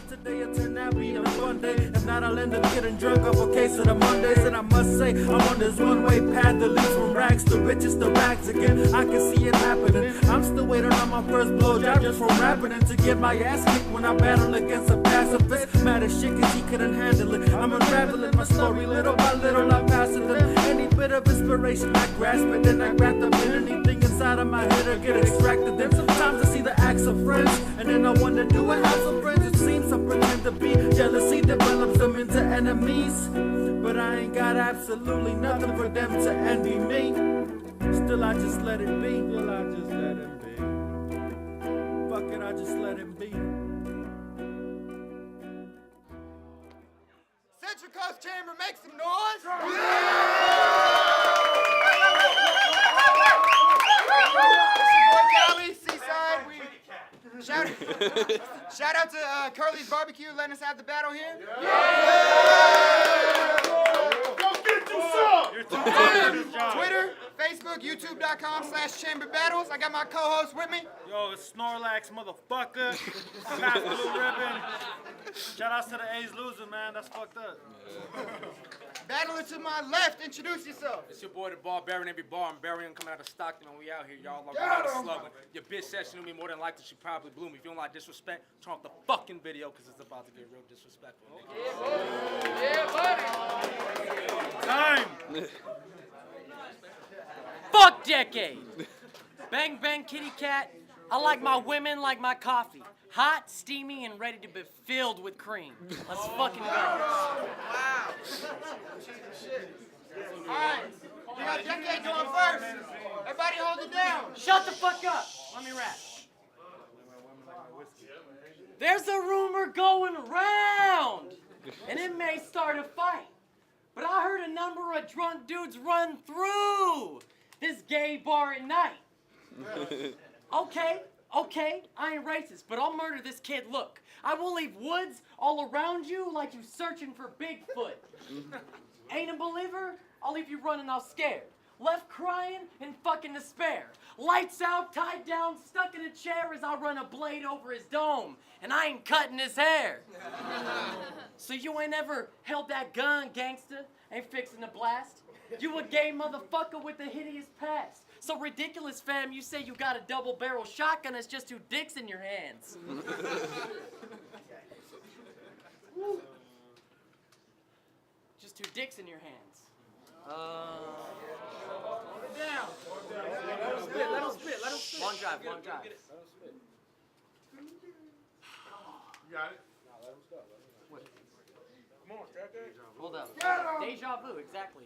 but today it'll turn out being a fun day. If not, I'll end up getting drunk off a case of the Mondays. And I must say, I'm on this one-way path that leads from rags to riches to rags again. I can see it happening. I'm still waiting on my first blowjob just from rapping and to get my ass kicked when I battle against a pacifist. Mad as shit cause he couldn't handle it. I'm unraveling my story little by little. I pass it in. Any bit of inspiration, I grasp it. Then I grab the pin. Anything inside of my head or get extracted. Then sometimes I see the acts of friends, and then I wonder, do I have some friends? It seems I pretend to be. Jealousy develops them into enemies, but I ain't got absolutely nothing for them to envy me. Still I just let it be. Still I just let it be. Fuck it, I just let it be. Central Coast Chamber, make some noise! Shout out to Curly's Barbecue letting us have the battle here. Go get you some! Twitter, Facebook, YouTube.com/ChamberBattles. I got my co-host with me. Yo, it's Snorlax, motherfucker. Snap Blue Ribbon. Shout out to the A's losing, man. That's fucked up. Battler to my left, introduce yourself. It's your boy, the Bar-Buryan, every Bar-Buryan coming out of Stockton, and we out here, y'all. Like, we out of slugging. Your bitch said she knew me more than likely, she probably blew me. If you don't like disrespect, turn off the fucking video, because it's about to get real disrespectful. Time. Fuck decade. Bang bang kitty cat. I like my women like my coffee. Hot, steamy, and ready to be filled with cream. Let's fucking go. Wow. All right, we got Decade going first. Everybody hold it down. Shut the fuck up. Let me rap. There's a rumor going around, and it may start a fight. But I heard a number of drunk dudes run through this gay bar at night. Okay, I ain't racist, but I'll murder this kid. Look, I will leave woods all around you like you searching for Bigfoot. Ain't a believer? I'll leave you running all scared. Left crying in fucking despair. Lights out, tied down, stuck in a chair as I run a blade over his dome. And I ain't cutting his hair. So you ain't ever held that gun, gangster? Ain't fixing to blast? You a gay motherfucker with a hideous past. So ridiculous, fam, you say you got a double-barrel shotgun, it's just two dicks in your hands. Just two dicks in your hands. Down. Let him spit. Long drive. You got it? Come on, strap that. Hold up. Deja vu, exactly.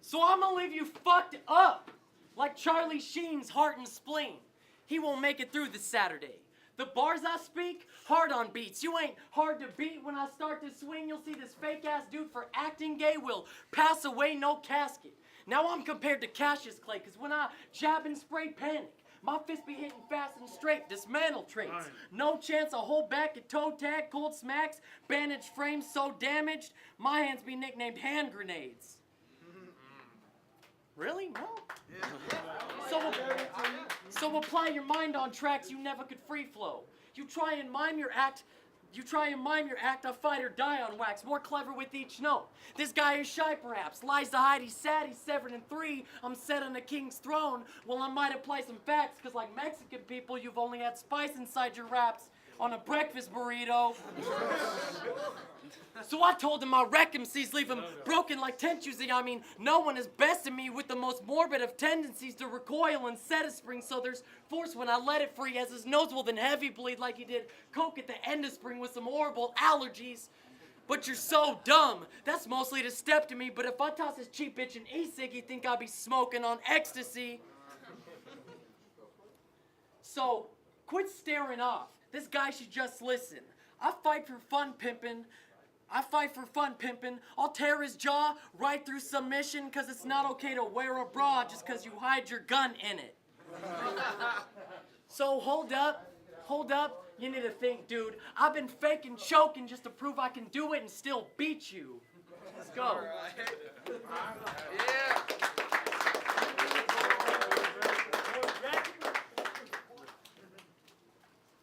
So I'm gonna leave you fucked up, like Charlie Sheen's heart and spleen. He won't make it through this Saturday. The bars I speak, hard on beats. You ain't hard to beat. When I start to swing, you'll see this fake-ass dude for acting gay will pass away, no casket. Now I'm compared to Cassius Clay, cause when I jab and spray panic, my fist be hitting fast and straight, dismantle traits. No chance, a whole back at toe tag, cold smacks, bandaged frames so damaged, my hands be nicknamed hand grenades. Really? No? So apply your mind on tracks you never could free flow. You try and mime your act, I fight or die on wax, more clever with each note. This guy is shy perhaps, lies to hide, he's sad, he's 7 and 3, I'm set on the king's throne. Well, I might apply some facts, cause like Mexican people, you've only had spice inside your raps on a breakfast burrito. So I told him I wreck MCs, leave him broken like tent using. I mean, no one is besting me with the most morbid of tendencies to recoil and set a spring. So there's force when I let it free, as his nose will then heavy bleed like he did coke at the end of spring with some horrible allergies. But you're so dumb. That's mostly to step to me. But if I toss this cheap bitch an e-cig, you think I'll be smoking on ecstasy. So quit staring off. This guy should just listen. I fight for fun pimpin'. I'll tear his jaw right through submission, cause it's not okay to wear a bra just cause you hide your gun in it. So hold up, you need to think, dude. I've been faking choking just to prove I can do it and still beat you. Let's go.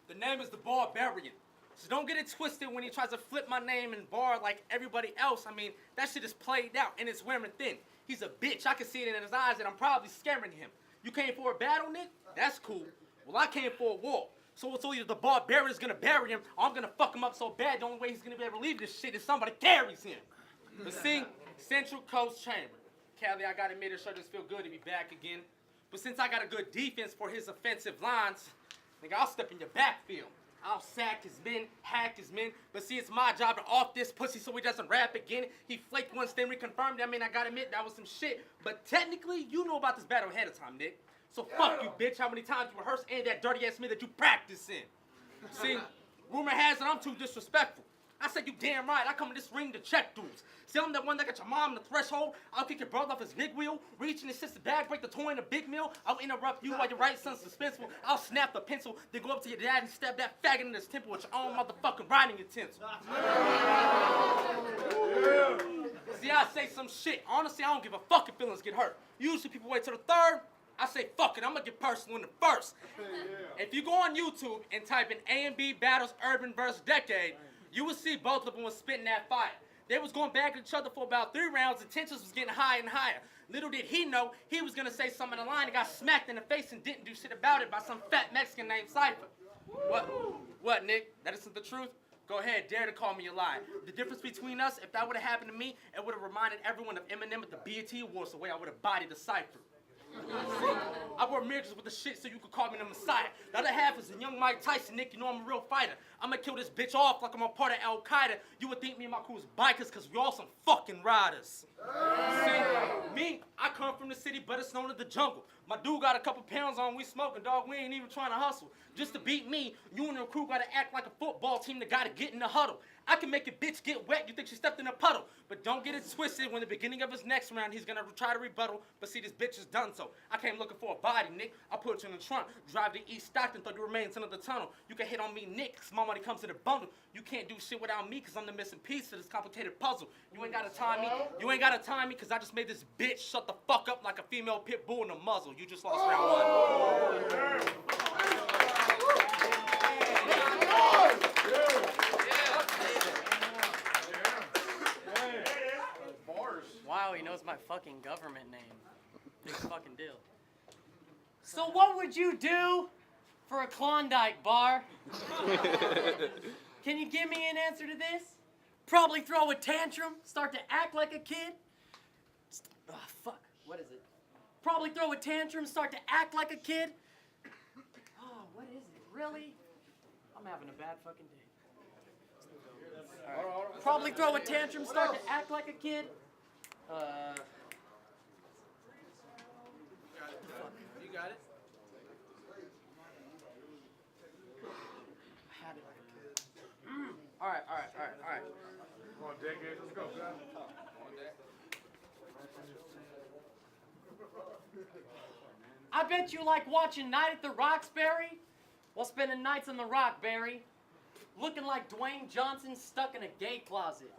Yeah. name is the Bar-Buryan. So don't get it twisted when he tries to flip my name and bar like everybody else. I mean, that shit is played out and it's wearing thin. He's a bitch. I can see it in his eyes and I'm probably scaring him. You came for a battle, Nick? That's cool. Well, I came for a war. So it's either the Bar-Buryan is gonna bury him or I'm gonna fuck him up so bad the only way he's gonna be able to leave this shit is somebody carries him. But see, Central Coast Chamber. Callie, I gotta admit it sure does feel good to be back again. But since I got a good defense for his offensive lines, nigga, I'll step in your backfield. I'll sack his men, hack his men, but see, it's my job to off this pussy so he doesn't rap again. He flaked once, then reconfirmed. I mean, I gotta admit, that was some shit. But technically, you know about this battle ahead of time, Nick. So fuck you, bitch, how many times you rehearse and that dirty-ass me that you practice in. See, rumor has it I'm too disrespectful. I said, you damn right, I come in this ring to check dudes. See, I'm that one that got your mom in the threshold. I'll kick your brother off his big wheel, reach in his sister's bag, break the toy in a big meal. I'll interrupt you while your right son's suspenseful. I'll snap the pencil, then go up to your dad and stab that faggot in his temple with your own motherfucking writing utensil. See, I say some shit. Honestly, I don't give a fuck if feelings get hurt. Usually people wait till the third. I say, fuck it, I'm gonna get personal in the first. If you go on YouTube and type in A&B Battles Urban vs. Decade, you will see both of them was spitting that fire. They was going back at each other for about 3 rounds, and tensions was getting higher and higher. Little did he know, he was gonna say something in the line and got smacked in the face and didn't do shit about it by some fat Mexican named Cypher. What, Nick? That isn't the truth? Go ahead, dare to call me a lie. The difference between us, if that would've happened to me, it would've reminded everyone of Eminem at the BET Awards the way I would've bodied the Cypher. See, I wore mirrors with the shit so you could call me the Messiah. The other half is a young Mike Tyson, Nick, you know I'm a real fighter. I'ma kill this bitch off like I'm a part of Al-Qaeda. You would think me and my crew is bikers cause we all some fucking riders. See, me, I come from the city, but it's known as the jungle. My dude got a couple pounds on, we smoking, dog, we ain't even trying to hustle. Just to beat me, you and your crew gotta act like a football team that gotta get in the huddle. I can make a bitch get wet, you think she stepped in a puddle. But don't get it twisted, when the beginning of his next round, he's gonna try to rebuttal, but see, this bitch is done so. I came looking for a body, Nick. I put you in the trunk, drive to East Stockton, throw the remains into the tunnel. You can hit on me, Nick, cause my money comes in a bundle. You can't do shit without me, cause I'm the missing piece to this complicated puzzle. You ain't gotta time me, cause I just made this bitch shut the fuck up like a female pit bull in a muzzle. You just lost round 1. Wow, he knows my fucking government name. Big fucking deal. So what would you do for a Klondike bar? Can you give me an answer to this? Probably throw a tantrum, start to act like a kid. Oh, fuck. What is it? Probably throw a tantrum, start to act like a kid. Oh, what is it? Really? I'm having a bad fucking day. All right. Probably throw a tantrum, start to act like a kid. You got it? I had it. All right. Come on, Decade, let's go, guys. I bet you like watching Night at the Roxbury? Well, spending nights in the Rockberry, looking like Dwayne Johnson stuck in a gay closet.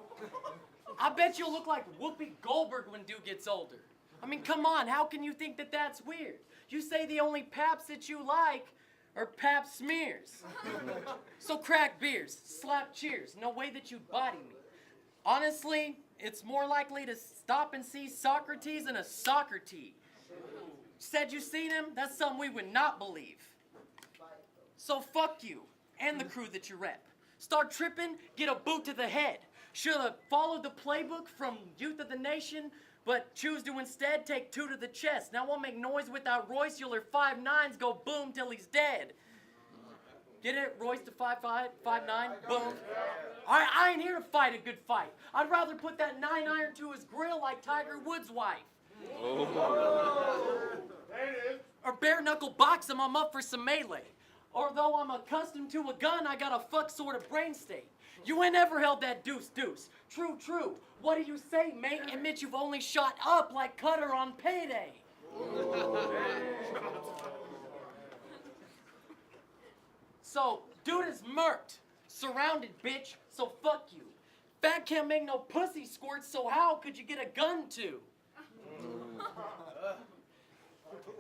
I bet you'll look like Whoopi Goldberg when dude gets older. I mean, come on, how can you think that that's weird? You say the only Paps that you like are Pap smears. So crack beers, slap cheers, no way that you'd body me. Honestly, it's more likely to stop and see Socrates in a soccer tee. Said you seen him? That's something we would not believe. So fuck you and the crew that you rep. Start tripping, get a boot to the head. Should've followed the playbook from Youth of the Nation, but choose to instead take 2 to the chest. Now won't make noise without Royce, you'll hear 5'9s go boom till he's dead. Get it? Royce to 5'5", 5'9", boom. Alright, I ain't here to fight a good fight. I'd rather put that 9-iron to his grill like Tiger Woods' wife. Or bare knuckle box him, I'm up for some melee. Or though I'm accustomed to a gun, I got a fuck sort of brain state. You ain't ever held that deuce. True. What do you say, mate? Admit you've only shot up like Cutter on payday. So, dude is murked. Surrounded, bitch, so fuck you. Fat can't make no pussy squirts, so how could you get a gun to?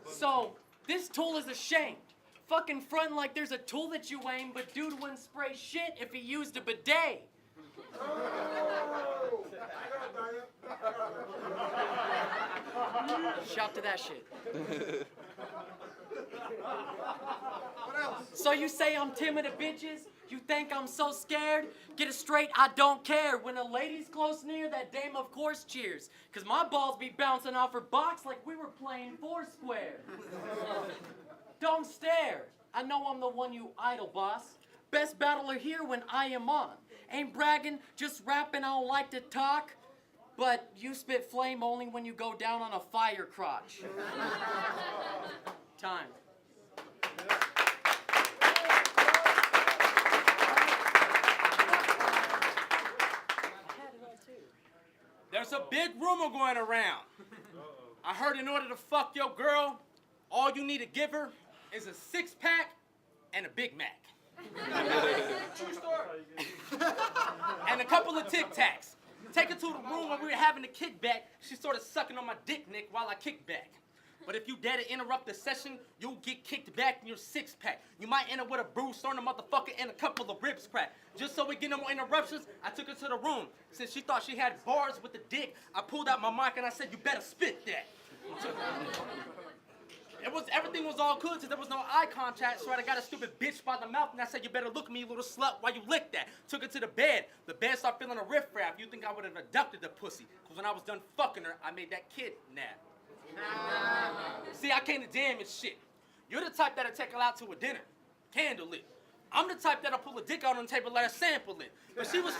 So, this tool is ashamed. fucking frontin' like there's a tool that you aim, but dude wouldn't spray shit if he used a bidet. Shout to that shit. What else? So you say I'm timid of bitches? You think I'm so scared? Get it straight, I don't care. When a lady's close near, that dame of course cheers. Cause my balls be bouncing off her box like we were playing Foursquare. Don't stare. I know I'm the one you idol, boss. Best battler here when I am on. Ain't bragging, just rapping, I don't like to talk. But you spit flame only when you go down on a fire crotch. Time. There's a big rumor going around. I heard in order to fuck your girl, all you need to give her is a 6-pack and a Big Mac. True story. And a couple of Tic Tacs. Take her to the room when we were having a kickback. She started sucking on my dick, Nick, while I kicked back. But if you dare to interrupt the session, you'll get kicked back in your 6-pack. You might end up with a bruise on the motherfucker and a couple of ribs cracked. Just so we get no more interruptions, I took her to the room. Since she thought she had bars with the dick, I pulled out my mic and I said, you better spit that. Everything was all good, so there was no eye contact, so I got a stupid bitch by the mouth, and I said, you better look at me, you little slut, while you lick that. Took her to the bed. The bed started feeling a riff-raff. You think I would have abducted the pussy, because when I was done fucking her, I made that kid nap. See, I came to damage shit. You're the type that'll take her out to a dinner, candlelit. I'm the type that'll pull a dick out on the table and let her sample it. But she was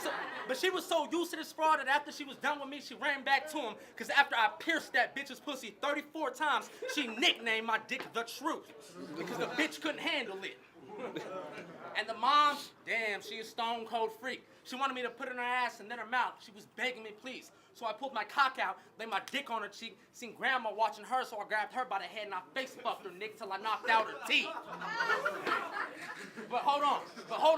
so used to this fraud that after she was done with me, she ran back to him. Because after I pierced that bitch's pussy 34 times, she nicknamed my dick The Truth. Because the bitch couldn't handle it. And the mom, damn, she is stone cold freak. She wanted me to put it in her ass and then her mouth. She was begging me, please. So I pulled my cock out, laid my dick on her cheek, seen grandma watching her, so I grabbed her by the head and I face fucked her, Nick, till I knocked out her teeth. But hold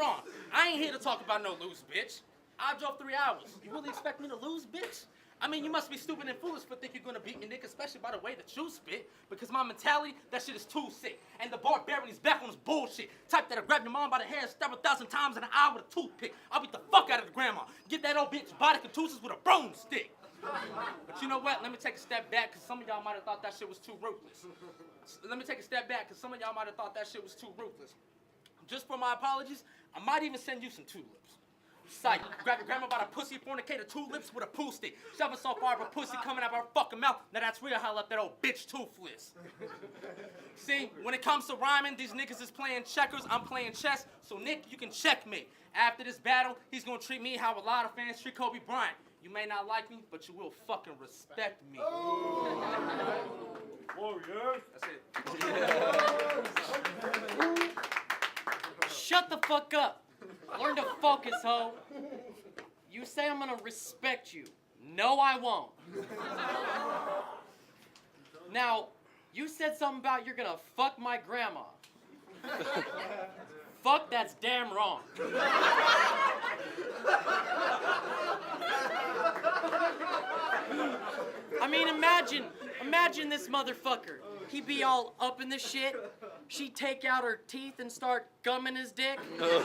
on. I ain't here to talk about no lose, bitch. I drove 3 hours. You really expect me to lose, bitch? I mean, you must be stupid and foolish for thinking you're gonna beat me, Nick, especially by the way that you spit, because my mentality, that shit is too sick. And the Bar-Buryan is back on his bullshit. Type that'll grab your mom by the hair and stab her 1,000 times in an hour with a toothpick. I'll beat the fuck out of the grandma. Get that old bitch body contusions with a broomstick. But you know what? Let me take a step back, because some of y'all might have thought that shit was too ruthless. Let me take a step back, because some of y'all might have thought that shit was too ruthless. Just for my apologies, I might even send you some tulips. Psych, grab your grandma by the pussy, fornicate 2 lips with a poo stick. Shove her so far of her pussy coming out of her fucking mouth. Now that's real how I left that old bitch toothless. See, when it comes to rhyming, these niggas is playing checkers, I'm playing chess. So Nick, you can check me. After this battle, he's gonna treat me how a lot of fans treat Kobe Bryant. You may not like me, but you will fucking respect me. Warriors. That's it. Shut the fuck up. Learn to focus, ho. You say I'm gonna respect you. No, I won't. Now, you said something about you're gonna fuck my grandma. Fuck, that's damn wrong. I mean, imagine this motherfucker. He'd be all up in the shit. She'd take out her teeth and start gumming his dick. It's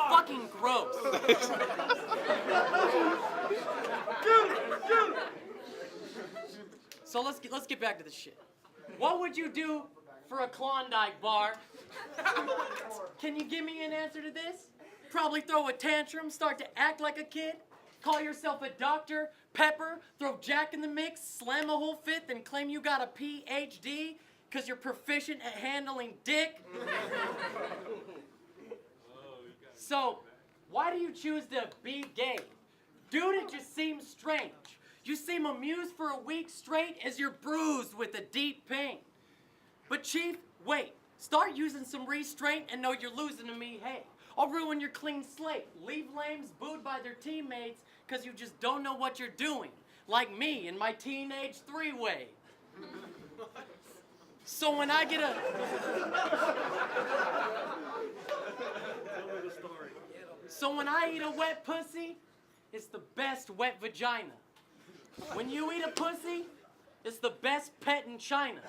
fucking gross. So let's get back to this shit. What would you do for a Klondike bar? Can you give me an answer to this? Probably throw a tantrum, start to act like a kid, call yourself a Dr. Pepper, throw Jack in the mix, slam a whole fifth, and claim you got a PhD because you're proficient at handling dick? So, why do you choose to be gay? Dude, it just seems strange. You seem amused for a week straight as you're bruised with a deep pain. But Chief, wait. Start using some restraint and know you're losing to me, hey. I'll ruin your clean slate. Leave lames booed by their teammates because you just don't know what you're doing. Like me in my teenage 3-way. So when I get a... So when I eat a wet pussy, it's the best wet vagina. When you eat a pussy, it's the best pet in China.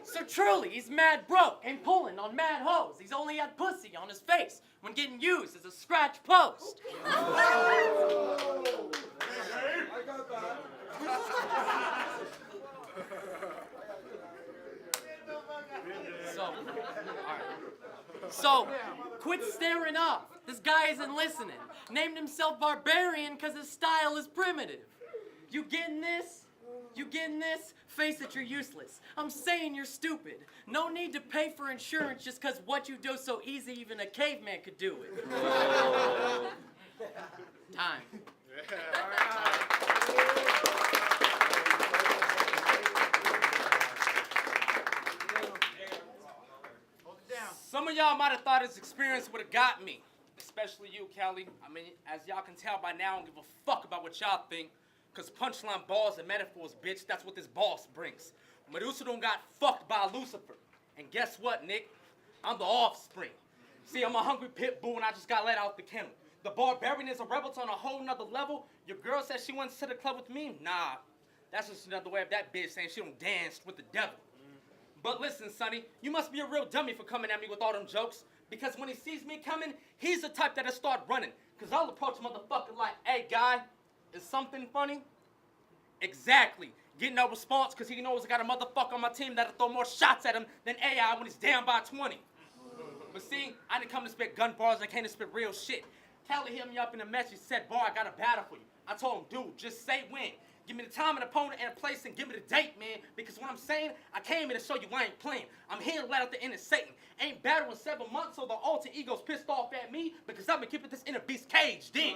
So truly, he's mad broke, ain't pulling on mad hoes. He's only had pussy on his face when getting used as a scratch post. So, quit staring off. This guy isn't listening. Named himself Bar-Buryan because his style is primitive. You getting this? You getting this? Face it, you're useless. I'm saying you're stupid. No need to pay for insurance just because what you do so easy even a caveman could do it. Time. Some of y'all might have thought this experience would have got me. Especially you, Kelly. I mean, as y'all can tell by now, I don't give a fuck about what y'all think. Cause punchline balls and metaphors, bitch, that's what this boss brings. Medusa done got fucked by Lucifer. And guess what, Nick? I'm the offspring. See, I'm a hungry pit bull and I just got let out the kennel. The Bar-Buryan is a rebel on a whole nother level. Your girl said she wants to the club with me? Nah, that's just another way of that bitch saying she don't dance with the devil. But listen, Sonny, you must be a real dummy for coming at me with all them jokes. Because when he sees me coming, he's the type that'll start running. Cause I'll approach a motherfucker like, hey, guy, is something funny? Exactly. Getting no response because he knows I got a motherfucker on my team that'll throw more shots at him than AI when he's down by 20. But see, I didn't come to spit gun bars, I came to spit real shit. Kelly hit me up in a message, said, Bar, I got a battle for you. I told him, dude, just say when. Give me the time, an opponent, and a place, and give me the date, man. Because what I'm saying, I came here to show you I ain't playing. I'm here to let out the inner Satan. Ain't battled in 7 months, so the alter ego's pissed off at me because I've been keeping this inner beast caged in.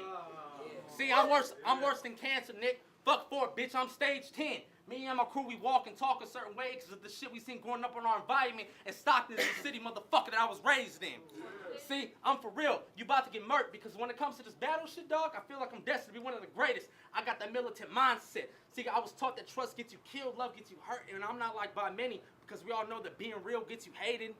See, I'm worse than cancer, Nick. Fuck for it, bitch, I'm stage 10. Me and my crew, we walk and talk a certain way because of the shit we seen growing up on our environment, and Stockton is the city motherfucker that I was raised in. See, I'm for real. You about to get murked because when it comes to this battle shit, dog, I feel like I'm destined to be one of the greatest. I got that militant mindset. See, I was taught that trust gets you killed, love gets you hurt, and I'm not like by many because we all know that being real gets you hated.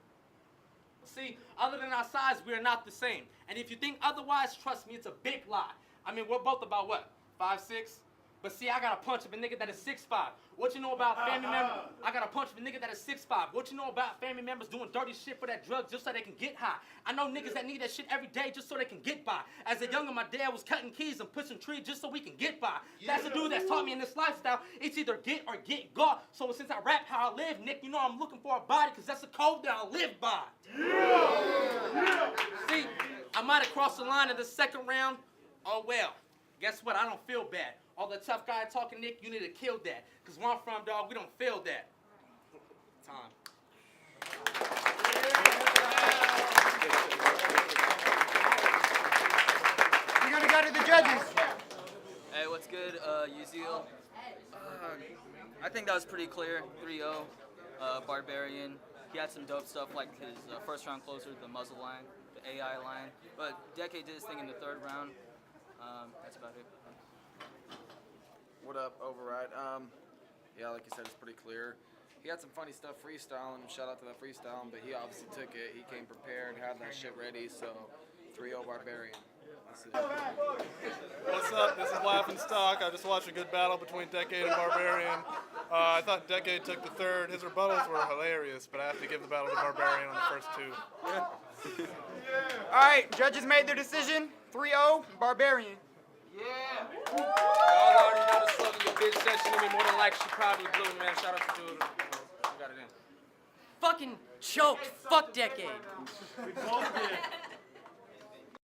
See, other than our size, we are not the same. And if you think otherwise, trust me, it's a big lie. I mean, we're both about what, 5'6"? But see, I got a punch of a nigga that is 6'5". What you know about family members? I got a punch of a nigga that is 6'5". What you know about family members doing dirty shit for that drug just so they can get high? I know niggas that need that shit every day just so they can get by. As a youngin', my dad was cutting keys and pushing trees just so we can get by. That's the dude that's taught me in this lifestyle. It's either get or get got. So since I rap how I live, Nick, you know I'm looking for a body because that's the code that I live by. See, I might have crossed the line in the second round. Oh well. Guess what? I don't feel bad. All the tough guy talking, Nick, you need to kill that. Because where I'm from, dog, we don't feel that. Time. We're gonna go to the judges. Hey, what's good, Uzil? I think that was pretty clear, 3-0, Bar-Buryan. He had some dope stuff like his first round closer, the muzzle line, the AI line. But Decade did his thing in the third round. That's about it. What up, Override? Yeah, like you said, it's pretty clear. He had some funny stuff freestyling. Shout out to that freestyling, but he obviously took it. He came prepared, had that shit ready. So 3-0 Bar-Buryan. That's it. What's up? This is Laughing Stock. I just watched a good battle between Decade and Bar-Buryan. I thought Decade took the third. His rebuttals were hilarious, but I have to give the battle to Bar-Buryan on the first two. All right, judges made their decision. 3-0 Bar-Buryan. Yeah. Y'all already know the slogan. Your bitch said she knew me more than like she probably blew me, man. Shout out to dude. Got it in. Fucking choked. Fuck Decade. We both did.